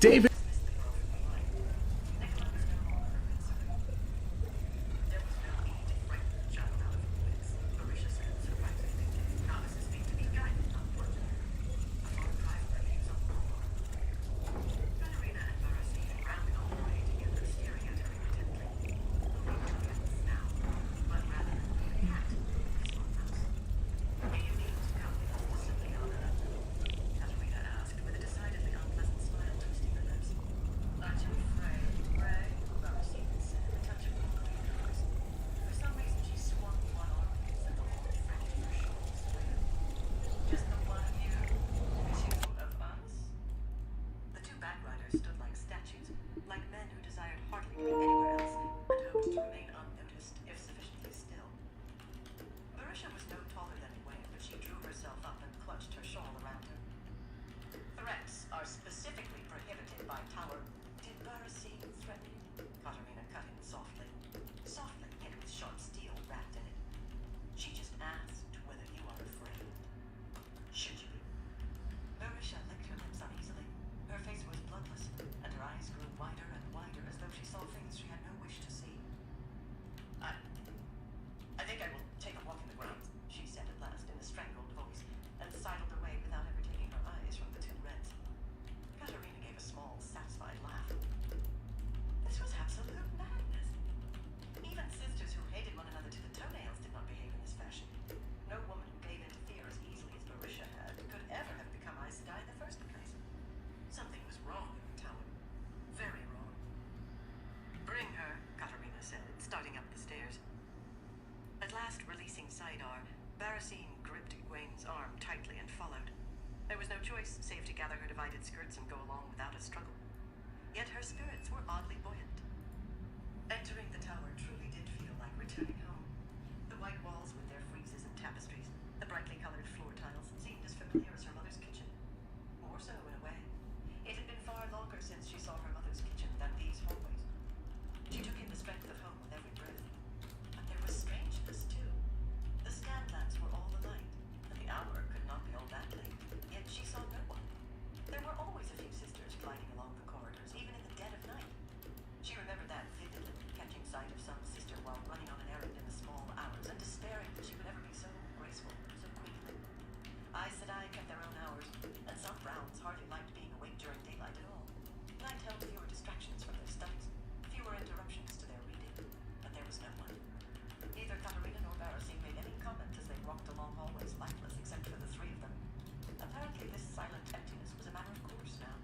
David. Save to gather her divided skirts and go along without a struggle. Yet her spirits were oddly buoyant. Entering the tower truly did feel like returning home. The white walls with their friezes and tapestries, the brightly colored floor tiles seemed as familiar as her mother's kitchen. More so in a way. It had been far longer since she saw her mother's kitchen than these hallways. She took in the strength of home with every breath. But there was strangeness too. The scan lamps were all alight, and the hour could not be all that late. Yet she saw no one. There were always a few sisters gliding along the corridors, even in the dead of night. She remembered that vividly, catching sight of some sister while running on an errand in the small hours, and despairing that she would ever be so graceful, so queenly. Aes Sedai kept their own hours, and some Browns hardly liked being awake during daylight at all. Night held fewer distractions from their studies, fewer interruptions to their reading, but there was no one. Neither Katarina nor Barassi made any comment as they walked along hallways lightless except for the three of them. Apparently this silent emptiness was a matter of course now.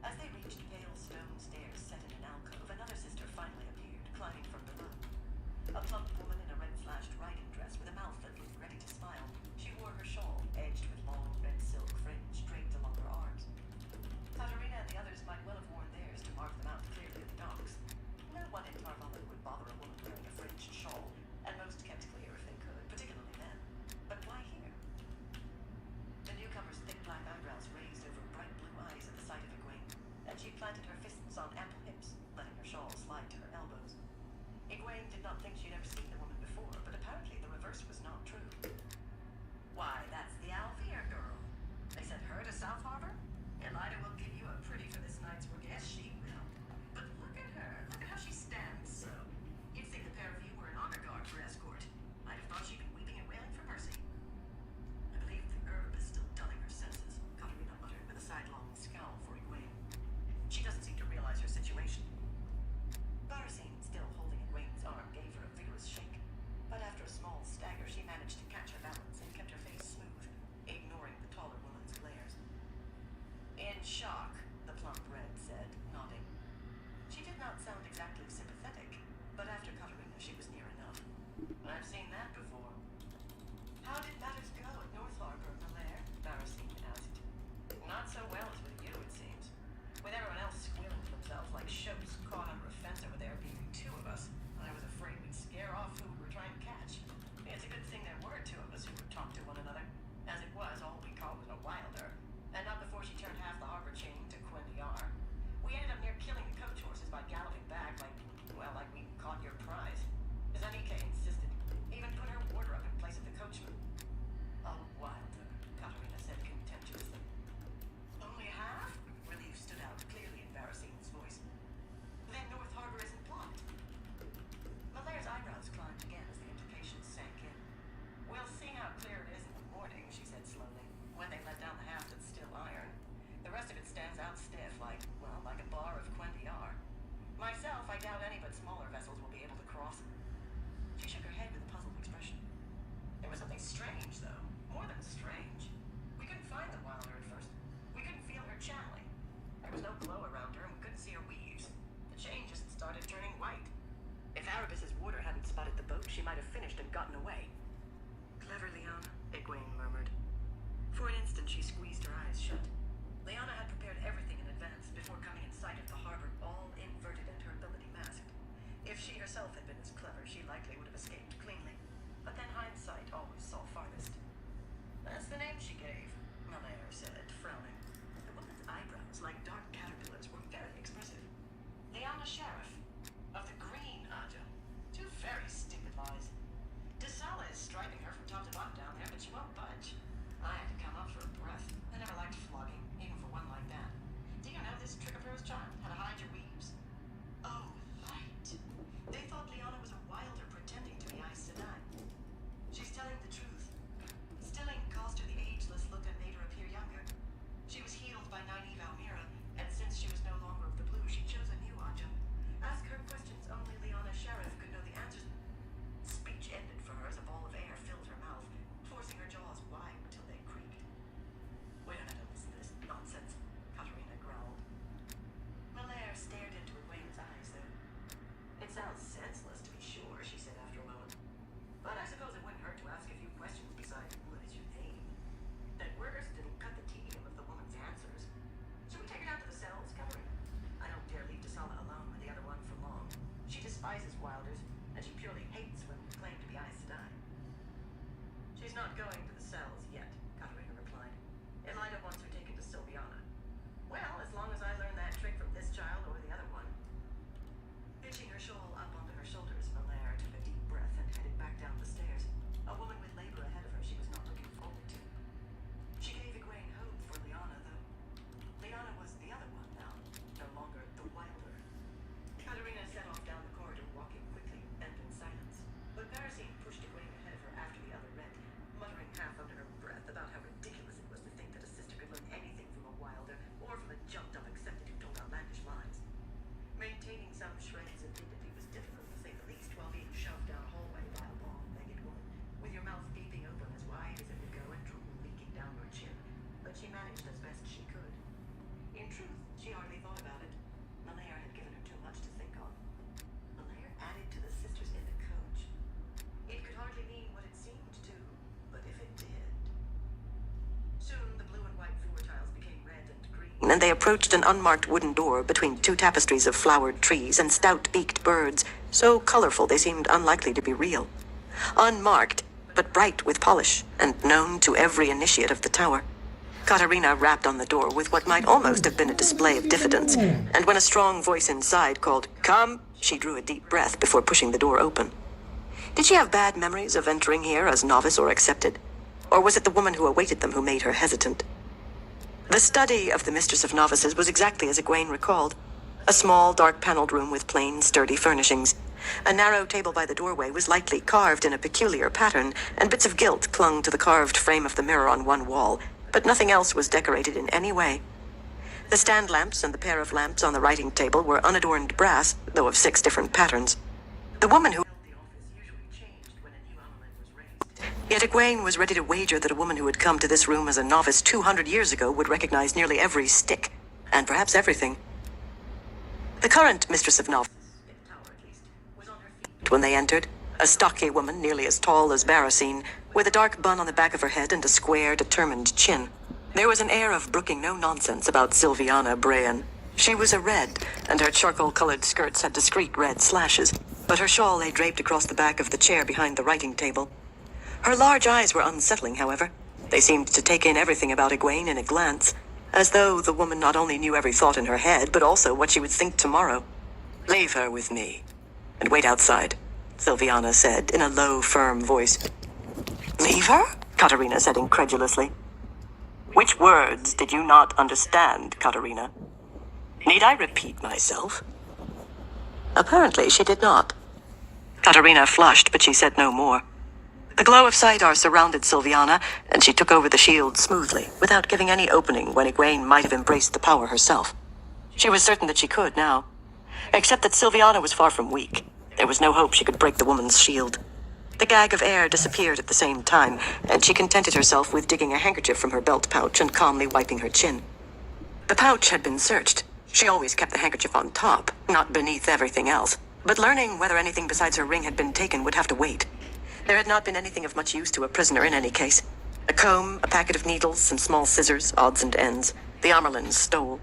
As they reached pale stone stairs set in an alcove, another sister finally appeared, climbing from below. A plump woman in a red-slashed riding dress with a mouth that looked ready to smile. She wore her shawl, edged with long red silk fringe draped along her arms. Katarina and the others might well have worn theirs to mark them out clearly at the docks. No one in Tarvalin would bother a woman wearing a fringed shawl, and most kept clear if they could, particularly men. But why here? The newcomer's thick black eyebrows raised over bright blue eyes at the sight of Egwene, and she planted her fists on ample hips, letting her shawl slide to her elbows. Egwene did not think she'd ever seen the woman before, but apparently the reverse was not true. Why, that's the Alvear girl. They sent her to South Harbor? Elida will give you a pretty for this night's work. Yes, she will. But look at her. Look at how she stands so. You'd think the pair of you were an honor guard for escort. I'd have thought she'd been weeping and wailing for mercy. I believe the herb is still dulling her senses, Katarina muttered with a sidelong scowl for Egwene. She doesn't seem to realize her situation. Barasine, still holding Egwene's arm, gave her a vigorous shake. But after a small stagger, she managed to catch her balance and kept her face smooth, ignoring the taller woman's glares. In shock, the plump red said, nodding. She did not sound exactly sympathetic, but after Katarina, she was near enough. I've seen that before. How did matters go at North Harbor, Malaire? Barasine asked. Not so well as with you, it seems. With everyone else squealing to themselves like shows caught under a fence over there being two of us, I was afraid we'd scare off who we were trying to catch. It's a good thing there were two of us who would talk to one another. As it was, all we caught was a wilder. And not before she turned half the harbor chain to Quindiar. We ended up near killing the coach horses by galloping back like we caught your prize. Zanike insisted. Even put her warder up in place of the coachman. A wilder, Katarina said contemptuously. Only she said slowly. When they let down the half that's still iron, the rest of it stands out stiff, like a bar of Quendiar. Myself, I doubt any but smaller vessels will be able to cross. She shook her head with a puzzled expression. There was something strange, though. More than strange. We couldn't find the Wilder at first. We couldn't feel her channeling. There was no glow around her, and we couldn't see her weaves. The chain just started turning white. If Erebus's water hadn't spotted the boat, she might have finished and gotten away. Clever Liana, Egwene murmured. For an instant, she squeezed her eyes shut. Liana had prepared everything in advance before coming in sight of the harbor, all inverted and her ability masked. If she herself had been as clever, she likely would have escaped cleanly. But then hindsight always saw farthest. That's the name she gave, Malaire said, frowning. The woman's eyebrows, like dark caterpillars, were very expressive. Liana Sheriff, of the Green Aja. Two very stupid lies. Desala is striping her from top to bottom down there, but she won't budge. I had to come up for a breath. I never liked flogging, even for one like that. Do you know this trick of hers, child? How to hide your weaves? Oh, right. They thought Liana was a wilder pretending to be Aes Sedai. She's telling the truth. Stilling caused her the ageless look and made her appear younger. She was healed by Nynaeve Almira, and since she was no longer of the blue, she chose a new Aja. Ask her questions only Liana Sheriff could know the answers. Speech ended for her as a ball of air filled her mouth, forcing her jaws wide until they creaked. We don't have to listen to this nonsense, Katarina growled. Malaire stared into Egwene's eyes, though. It sounds senseless, to be sure, she said after a moment. But I suppose it wouldn't hurt to ask a few questions besides, what is your name? That worse didn't cut the tedium of the woman's answers. Should we take her down to the cells, Katarina? I don't dare leave Desala alone with the other one for long. She despises Wilders, and she purely hates women who claim to be Aes Sedai. She's not going to the cells yet, Katarina replied. Elida wants her taken to Sylviana. Well, as long as I learn that trick from this child or the other one. Pitching her shawl up onto her shoulders, Malaire took a deep breath and headed back down the stairs. A woman with labor ahead of her she was not looking forward to. She gave Egwene hope for Liana, though. Liana was the other one now, no longer the Wilder. Katarina set off down the corridor, walking quickly and in silence. But Parasine pushed Egwene ahead of her after the other read, muttering half under her breath about how ridiculous it was to think that a sister could learn anything from a Wilder or from a jumped-up accepted who told outlandish lies. Maintaining some shreds of dignity was difficult, to say the least, while being shoved down a hallway by a long-legged woman, with your mouth gaping open as wide as it would go and drool leaking down your chin. But she managed as best she could. In truth, she hardly thought about it. Malaire had given her too much to think on. Malaire added to the sisters in the coach. It could hardly mean what it seemed to, but if it did... Soon the blue and white floor tiles became red and green, and they approached an unmarked wooden door between two tapestries of flowered trees and stout-beaked birds, so colorful they seemed unlikely to be real. Unmarked, but bright with polish, and known to every initiate of the tower. Katarina rapped on the door with what might almost have been a display of diffidence, and when a strong voice inside called, "Come," she drew a deep breath before pushing the door open. Did she have bad memories of entering here as novice or accepted? Or was it the woman who awaited them who made her hesitant? The study of the Mistress of Novices was exactly as Egwene recalled. A small, dark-paneled room with plain, sturdy furnishings. A narrow table by the doorway was lightly carved in a peculiar pattern, and bits of gilt clung to the carved frame of the mirror on one wall, but nothing else was decorated in any way. The stand lamps and the pair of lamps on the writing table were unadorned brass, though of 6 different patterns. The woman who... Yet Egwene was ready to wager that a woman who had come to this room as a novice 200 years ago would recognize nearly every stick, and perhaps everything. The current Mistress of Novices, was on her feet when they entered, a stocky woman nearly as tall as Barasine, with a dark bun on the back of her head and a square, determined chin. There was an air of brooking no nonsense about Sylviana Brean. She was a red, and her charcoal-colored skirts had discreet red slashes, but her shawl lay draped across the back of the chair behind the writing table. Her large eyes were unsettling, however. They seemed to take in everything about Egwene in a glance, as though the woman not only knew every thought in her head, but also what she would think tomorrow. "Leave her with me, and wait outside," Sylviana said in a low, firm voice. "Leave her?" Katarina said incredulously. "Which words did you not understand, Katarina? Need I repeat myself?" Apparently she did not. Katarina flushed, but she said no more. The glow of Sidar surrounded Sylviana, and she took over the shield smoothly, without giving any opening when Egwene might have embraced the power herself. She was certain that she could now. Except that Sylviana was far from weak. There was no hope she could break the woman's shield. The gag of air disappeared at the same time, and she contented herself with digging a handkerchief from her belt pouch and calmly wiping her chin. The pouch had been searched. She always kept the handkerchief on top, not beneath everything else. But learning whether anything besides her ring had been taken would have to wait. There had not been anything of much use to a prisoner in any case. A comb, a packet of needles, some small scissors, odds and ends. The Amerlins stole.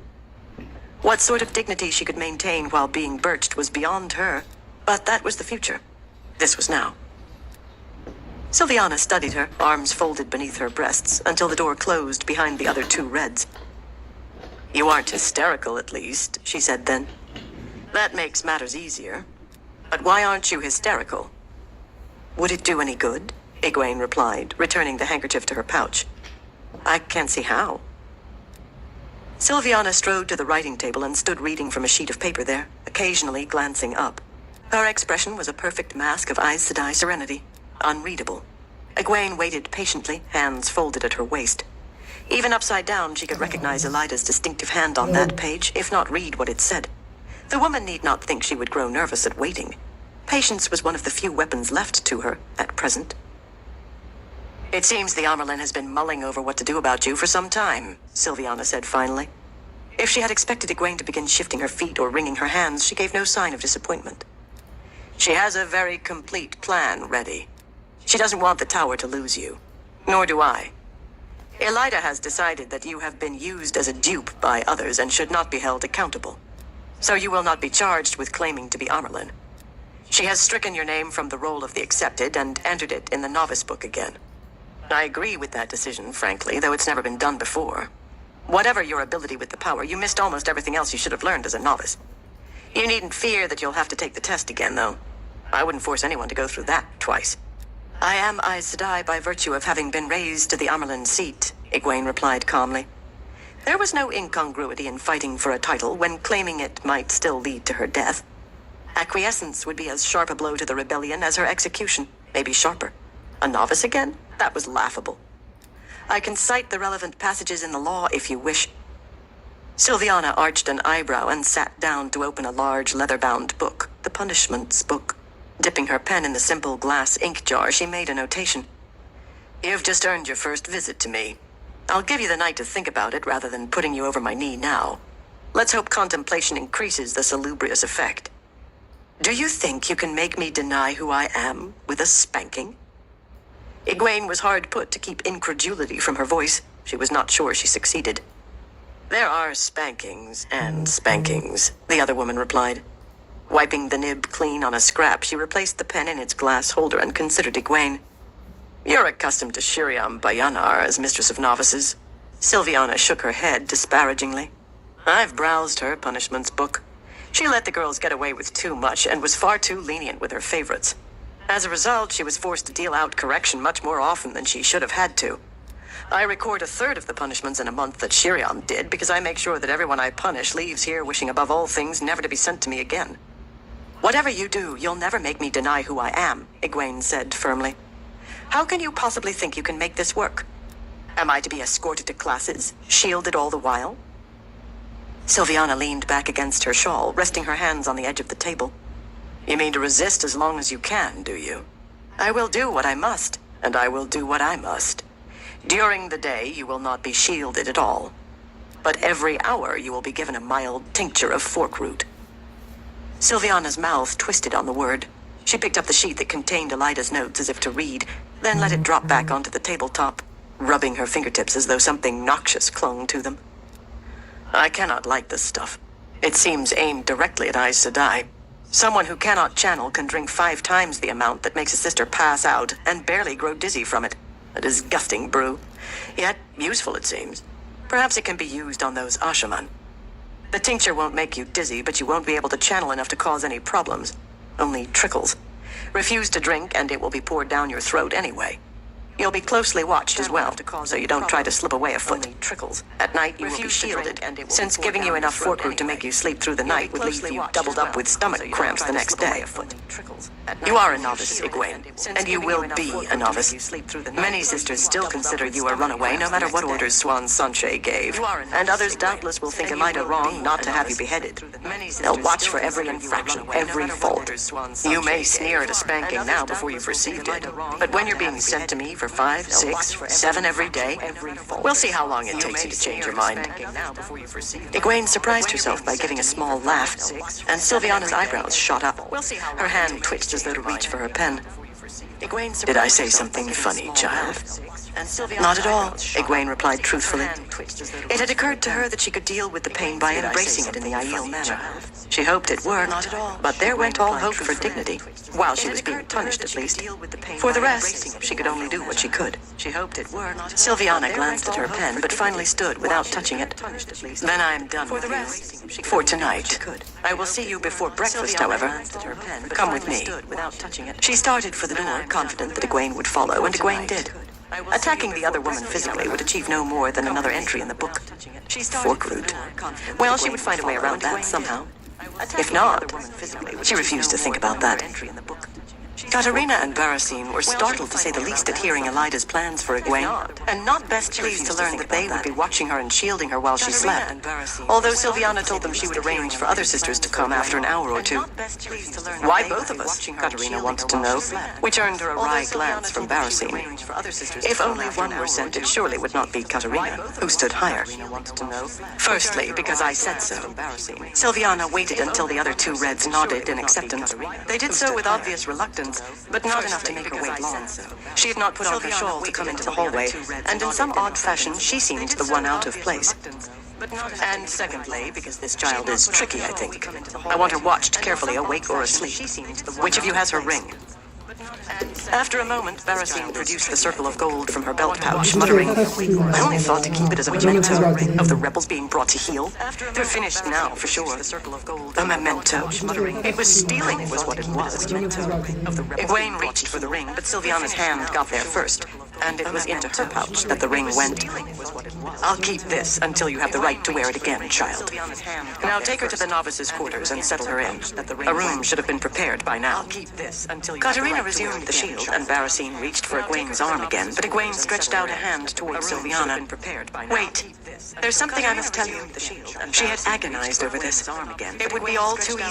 What sort of dignity she could maintain while being birched was beyond her, but that was the future. This was now. Sylviana studied her, arms folded beneath her breasts, until the door closed behind the other two Reds. "You aren't hysterical, at least," she said then. "That makes matters easier. But why aren't you hysterical?" "Would it do any good?" Egwene replied, returning the handkerchief to her pouch. "I can't see how." Sylviana strode to the writing table and stood reading from a sheet of paper there, occasionally glancing up. Her expression was a perfect mask of Aes Sedai serenity, unreadable. Egwene waited patiently, hands folded at her waist. Even upside down, she could recognize Elida's distinctive hand on that page, if not read what it said. The woman need not think she would grow nervous at waiting. Patience was one of the few weapons left to her at present. "It seems the Amerlin has been mulling over what to do about you for some time," Sylviana said finally. If she had expected Egwene to begin shifting her feet or wringing her hands, she gave no sign of disappointment. "She has a very complete plan ready. She doesn't want the tower to lose you. Nor do I. Elida has decided that you have been used as a dupe by others and should not be held accountable. So you will not be charged with claiming to be Amerlin. She has stricken your name from the roll of the Accepted and entered it in the novice book again. I agree with that decision, frankly, though it's never been done before. Whatever your ability with the power, you missed almost everything else you should have learned as a novice. You needn't fear that you'll have to take the test again, though. I wouldn't force anyone to go through that twice." "I am Aes Sedai by virtue of having been raised to the Amerlin seat," Egwene replied calmly. There was no incongruity in fighting for a title when claiming it might still lead to her death. Acquiescence would be as sharp a blow to the rebellion as her execution, maybe sharper. A novice again? That was laughable. "I can cite the relevant passages in the law if you wish." Sylviana arched an eyebrow and sat down to open a large leather-bound book, the punishments book. Dipping her pen in the simple glass ink jar, she made a notation. "You've just earned your first visit to me. I'll give you the night to think about it rather than putting you over my knee now. Let's hope contemplation increases the salubrious effect. Do you think you can make me deny who I am with a spanking?" Egwene was hard put to keep incredulity from her voice. She was not sure she succeeded. "There are spankings and spankings," the other woman replied. Wiping the nib clean on a scrap, she replaced the pen in its glass holder and considered Egwene. "You're accustomed to Shiriam Bayanar as mistress of novices." Sylviana shook her head disparagingly. "I've browsed her punishments book. She let the girls get away with too much and was far too lenient with her favorites. As a result, she was forced to deal out correction much more often than she should have had to. I record a third of the punishments in a month that Shiriam did because I make sure that everyone I punish leaves here wishing above all things never to be sent to me again." "Whatever you do, you'll never make me deny who I am," Egwene said firmly. "How can you possibly think you can make this work? Am I to be escorted to classes, shielded all the while?" Sylviana leaned back against her shawl, resting her hands on the edge of the table. "You mean to resist as long as you can, do you? I will do what I must, and I will do what I must. During the day, you will not be shielded at all. But every hour, you will be given a mild tincture of fork root." Sylviana's mouth twisted on the word. She picked up the sheet that contained Elida's notes as if to read, then let it drop back onto the tabletop, rubbing her fingertips as though something noxious clung to them. "I cannot like this stuff. It seems aimed directly at Aes Sedai. Someone who cannot channel can drink 5 times the amount that makes a sister pass out and barely grow dizzy from it. A disgusting brew. Yet useful, it seems. Perhaps it can be used on those Ashaman. The tincture won't make you dizzy, but you won't be able to channel enough to cause any problems. Only trickles. Refuse to drink and it will be poured down your throat anyway. You'll be closely watched as well, so you don't try to slip away a foot. At night, you will be shielded, since giving you enough fork root to make you sleep through the night would leave you doubled up with stomach cramps the next day. You are a novice, Egwene, and you will be a novice. Many sisters still consider you a runaway, no matter what orders Swan Sanche gave, and others doubtless will think Elida wrong not to have you beheaded. They'll watch for every infraction, every fault. You may sneer at a spanking now before you've received it, but when you're being sent to me for 5, 6, 7 every day, we'll see how long it takes you to change your mind. Egwene surprised herself by giving a small laugh, and Sylviana's eyebrows shot up. Her hand twitched as though to reach for her pen. Did I say something funny, child? Not at all, Egwene replied truthfully. It had occurred to her that she could deal with the pain by embracing it in the Aiel manner. She hoped it were, but there went all hope for dignity, while she was being punished at least. For the rest, she could only do what she could. Sylviana glanced at her pen, but finally stood without touching it. Then I am done with you. For tonight. I will see you before breakfast, however. Come with me. She started for the door, confident that Egwene would follow, and Egwene did. Attacking the other woman physically would achieve no more than another entry in the book. Fork root. Well, she would find a way around that somehow. If not, she refused to think about that. Katarina and Barasine were startled to say the least at hearing Elida's plans for Egwene, and not best pleased to learn that they would be watching her and shielding her while she slept, although Sylviana told them she would arrange for other sisters to come after an hour or two. Why both of us? Katarina wanted to know, which earned her a wry glance from Barasine. If only one were sent, it surely would not be Katarina, who stood higher. Firstly, because I said so. Sylviana waited until the other two Reds nodded in acceptance. They did so with obvious reluctance, but not enough to make her wait long. She had not put on her shawl to come into the hallway, and in some odd fashion she seemed the one out of place. And secondly, because this child is tricky, I think. I want her watched carefully, awake or asleep. Which of you has her ring? After a moment, Barasine produced the circle of gold from her belt pouch, muttering, I only thought to keep it as a memento of the rebels being brought to heel. They're finished now, for sure. A memento. It was stealing, was what it was. Egwene reached for the ring, but Sylviana's hand got there first, and it was into her pouch that the ring went. I'll keep this until you have the right to wear it again, child. Now take her to the novice's quarters and settle her in. A room should have been prepared by now. Katarina resumed the shield, and Barasine reached for Egwene's arm again, but Egwene stretched out a hand towards Sylviana. Wait, there's something I must tell you. She had agonized over this. It would be all too easy